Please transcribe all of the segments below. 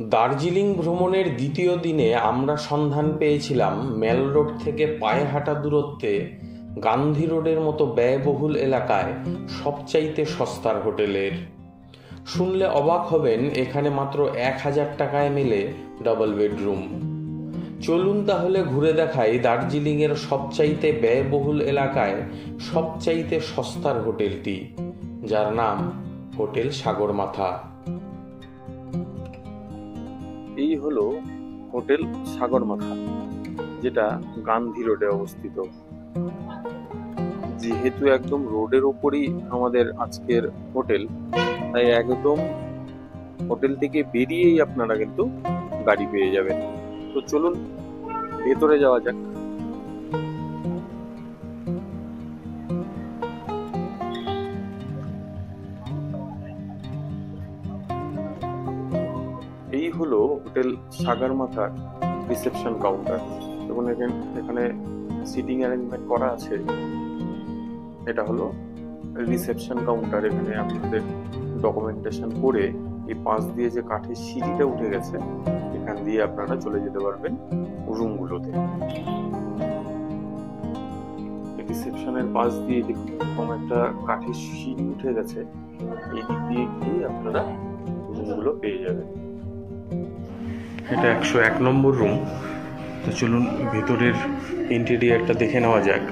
দার্জিলিং ভ্রমণের দ্বিতীয় দিনে আমরা সন্ধান পেয়েছিলাম মেল রোড থেকে পায়ে হাঁটা দূরত্বে গান্ধী রোডের মতো ব্যয়বহুল এলাকায় সবচাইতে সস্তার হোটেলের। শুনলে অবাক হবেন, এখানে মাত্র 1000 টাকায় মেলে ডাবল বেডরুম। চলুন তাহলে ঘুরে দেখাই দার্জিলিংয়ের সবচাইতে ব্যয়বহুল এলাকায় সবচাইতে সস্তার হোটেলটি, যার নাম হোটেল সাগরমাথা। এই হলো হোটেল সাগরমাথা, যেটা গান্ধী রোডে অবস্থিত। যেহেতু একদম রোডের উপরই আমাদের আজকের হোটেল, তাই একদম হোটেল থেকে বেরিয়েই আপনারা কিন্তু গাড়ি পেয়ে যাবেন। তো চলুন ভেতরে যাওয়া যাক। এই হলো হোটেল সাগরমাথার রিসেপশন কাউন্টার। দেখুন এখানে সিটিং অ্যারেঞ্জমেন্ট করা আছে। এটা হলো রিসেপশন কাউন্টার। এখানে আপনাদের ডকুমেন্টেশন করে এই পাশ দিয়ে যে কাঠের সিঁড়িটা উঠে গেছে, এখান দিয়ে আপনারা চলে যেতে পারবেন রুমগুলোতে। রিসেপশনের পাশ দিয়ে দেখুন এরকম একটা কাঠের সিঁড়ি উঠে গেছে, এই দিক দিয়ে গিয়ে আপনারা রুমগুলো পেয়ে যাবেন। এটা 101 নম্বর রুম। তো চলুন ভেতরের ইন্টেরিয়ারটা দেখে নেওয়া যাক।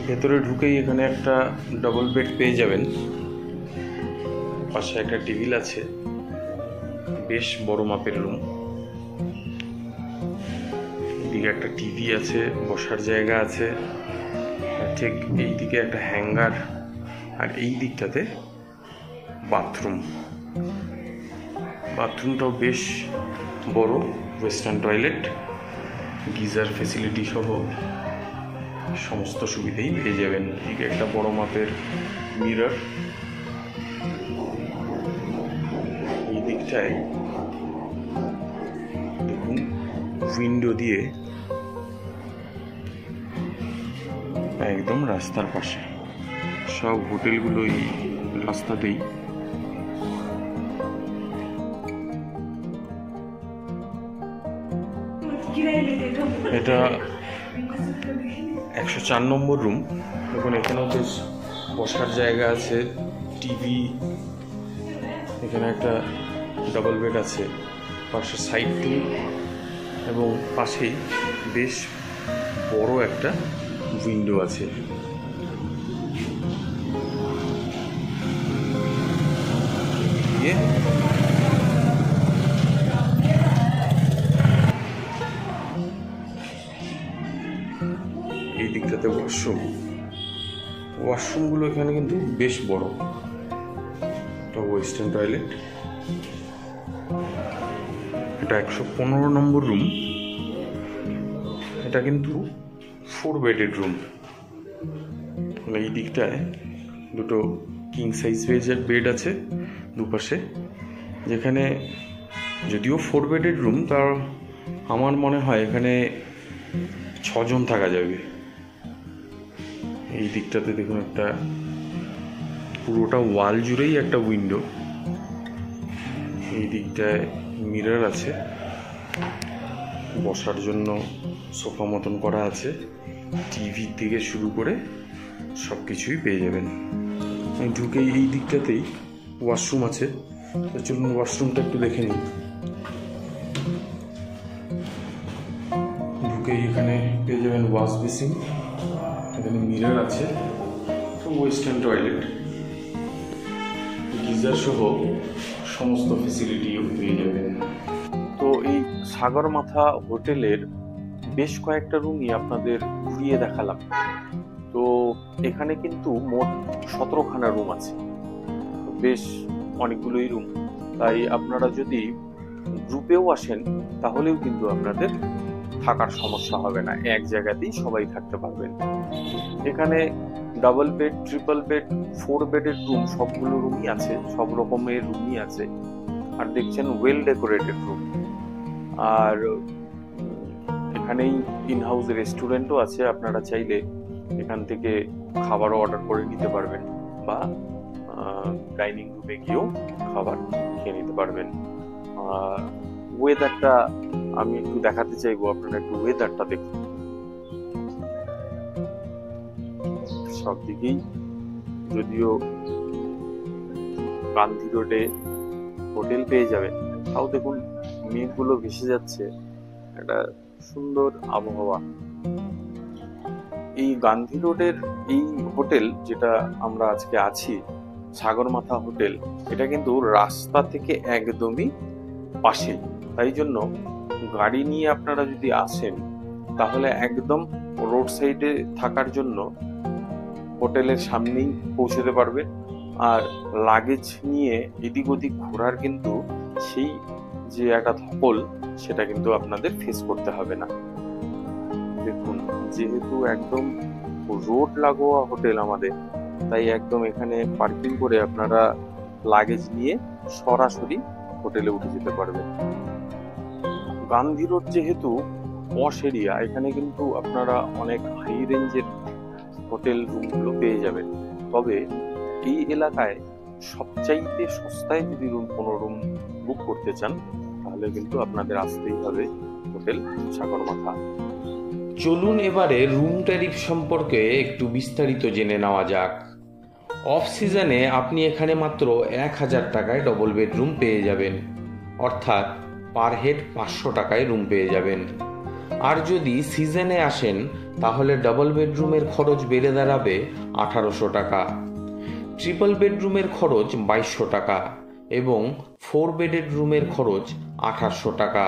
ভেতরে ঢুকেই এখানে একটা ডাবল বেড পেয়ে যাবেন, পাশে একটা টেবিল আছে, বেশ বড় মাপের রুম। এদিকে একটা টিভি আছে, বসার জায়গা আছে, ঠিক এই দিকে একটা হ্যাঙ্গার, আর এই দিকটাতে বাথরুম। বাথরুমটাও বেশ বড়, ওয়েস্টার্ন টয়লেট, গিজার ফেসিলিটি সহ সমস্ত সুবিধাই পেয়ে যাবেন। এদিকে একটা বড় মাপের মিরর, এই দিকটায় দেখুন উইন্ডো দিয়ে একদম রাস্তার পাশে। সব হোটেলগুলোই রাস্তাতেই। এটা 104 নম্বর রুম। দেখুন এখানেও বেশ বসার জায়গা আছে, টিভি, এখানে একটা ডাবল বেড আছে, পাশে সাইড টুল, এবং পাশেই বেশ বড় একটা উইন্ডো আছে। এই দিকটাতে ওয়াশরুমগুলো এখানে কিন্তু বেশ বড়। এটা ওয়েস্টার্ন টয়লেট। এটা 115 নম্বর রুম। এটা কিন্তু 4 বেডেড রুম। এই দিকটায় দুটো কিং সাইজ বেড আছে দুপাশে, যেখানে যদিও 4 বেডেড রুম, তার আমার মনে হয় এখানে 6 জন থাকা যাবে। এই দিকটাতে দেখুন একটা পুরোটা ওয়াল জুড়েই একটা উইন্ডো। এই দিকটায় মিরর আছে, বসার জন্য সোফা মতন করা আছে, টিভি থেকে শুরু করে সব কিছুই পেয়ে যাবেন। ঢুকেই এই দিকটাতেই ওয়াশরুম আছে। তো চলুন ওয়াশরুমটা একটু দেখে নিই। ঢুকেই এখানে পেয়ে যাবেন ওয়াশ বেসিন, এখানে মিরর আছে, ওয়েস্টার্ন টয়লেট, গিজার সহ সমস্ত ফেসিলিটিও পেয়ে যাবেন। তো এই সাগরমাথা হোটেলের বেশ কয়েকটা রুমই আপনাদের ঘুরিয়ে দেখালাম। তো এখানে কিন্তু মোট 17খানা রুম আছে, বেশ অনেকগুলোই রুম। তাই আপনারা যদি গ্রুপেও আসেন তাহলেও কিন্তু আপনাদের থাকার সমস্যা হবে না, এক জায়গাতেই সবাই থাকতে পারবেন। এখানে ডাবল বেড, ট্রিপল বেড, 4 বেডের রুম, সবগুলো রুমই আছে, সব রকমের রুমই আছে। আর দেখছেন ওয়েল ডেকোরেটেড রুম। আর এখানেই ইনহাউস রেস্টুরেন্টও আছে, আপনারা চাইলে এখান থেকে খাবারও অর্ডার করে নিতে পারবেন, বা ডাইনিং রুমে গিয়েও খাবার খেয়ে নিতে পারবেন। ওয়েদারটা আমি একটু দেখাতে চাইবো, আপনারা একটু ওয়েদারটা দেখুন। সব দিকেই যদিও গান্ধী রোডে হোটেল পেয়ে যাবে, তাও দেখুন মেঘগুলো ভেসে যাচ্ছে, একটা সুন্দর আবহাওয়া। এই গান্ধী রোডের এই হোটেল যেটা আমরা আজকে আছি, সাগরমাথা হোটেল, এটা কিন্তু রাস্তা থেকে একদমই পাশে। তাই জন্য গাড়ি নিয়ে আপনারা যদি আসেন তাহলে একদম রোড সাইডে থাকার জন্য হোটেলের সামনেই পৌঁছতে পারবে। আর লাগেজ নিয়ে এদিক ওদিক ঘোরার কিন্তু সেই যে একটা ধকল, সেটা কিন্তু আপনাদের ফেস করতে হবে না। দেখুন, যেহেতু একদম রোড লাগোয়া হোটেল আমাদের, তাই একদম এখানে পার্কিং করে আপনারা লাগেজ নিয়ে সরাসরি হোটেলে উঠে যেতে পারবেন। গান্ধী রোড যেহেতু পশ এরিয়া, এখানে কিন্তু আপনারা অনেক হাই রেঞ্জের হোটেল রুমগুলো পেয়ে যাবেন। তবে এই এলাকায় সবচাইতে সস্তায় যদি কোনো রুম বুক করতে চান, তাহলে কিন্তু আপনাদের আসতেই হবে হোটেল সাগরমাথা। চলুন এবারে রুম ট্যারিফ সম্পর্কে একটু বিস্তারিত জেনে নেওয়া যাক। অফ সিজনে আপনি এখানে মাত্র 1000 টাকায় ডবল বেডরুম পেয়ে যাবেন, অর্থাৎ পার হেড 500 টাকায় রুম পেয়ে যাবেন। আর যদি সিজনে আসেন তাহলে ডাবল বেডরুমের খরচ বেড়ে দাঁড়াবে 1800 টাকা, ট্রিপল বেডরুমের খরচ 2200 টাকা এবং 4 বেডেড রুমের খরচ 2800 টাকা।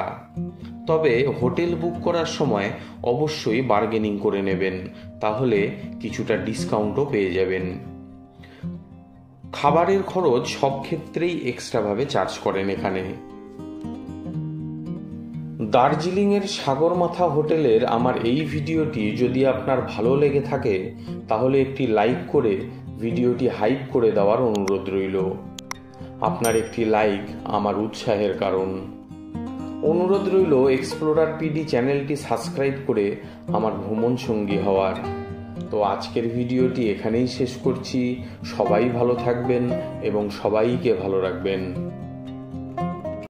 তবে হোটেল বুক করার সময় অবশ্যই বার্গেনিং করে নেবেন, তাহলে কিছুটা ডিসকাউন্টও পেয়ে যাবেন। খাবারের খরচ সব ক্ষেত্রেই এক্সট্রাভাবে চার্জ করেন এখানে। দার্জিলিংয়ের সাগরমাথা হোটেলের আমার এই ভিডিওটি যদি আপনার ভালো লেগে থাকে তাহলে একটি লাইক করে ভিডিওটি হাইপ করে দেওয়ার অনুরোধ রইল। আপনার একটি লাইক আমার উৎসাহের কারণ। অনুরোধ রইল এক্সপ্লোরার পিডি চ্যানেলটি সাবস্ক্রাইব করে আমার ভ্রমণ সঙ্গী হওয়ার। তো আজকের ভিডিওটি এখানেই শেষ করছি। সবাই ভালো থাকবেন এবং সবাইকে ভালো রাখবেন।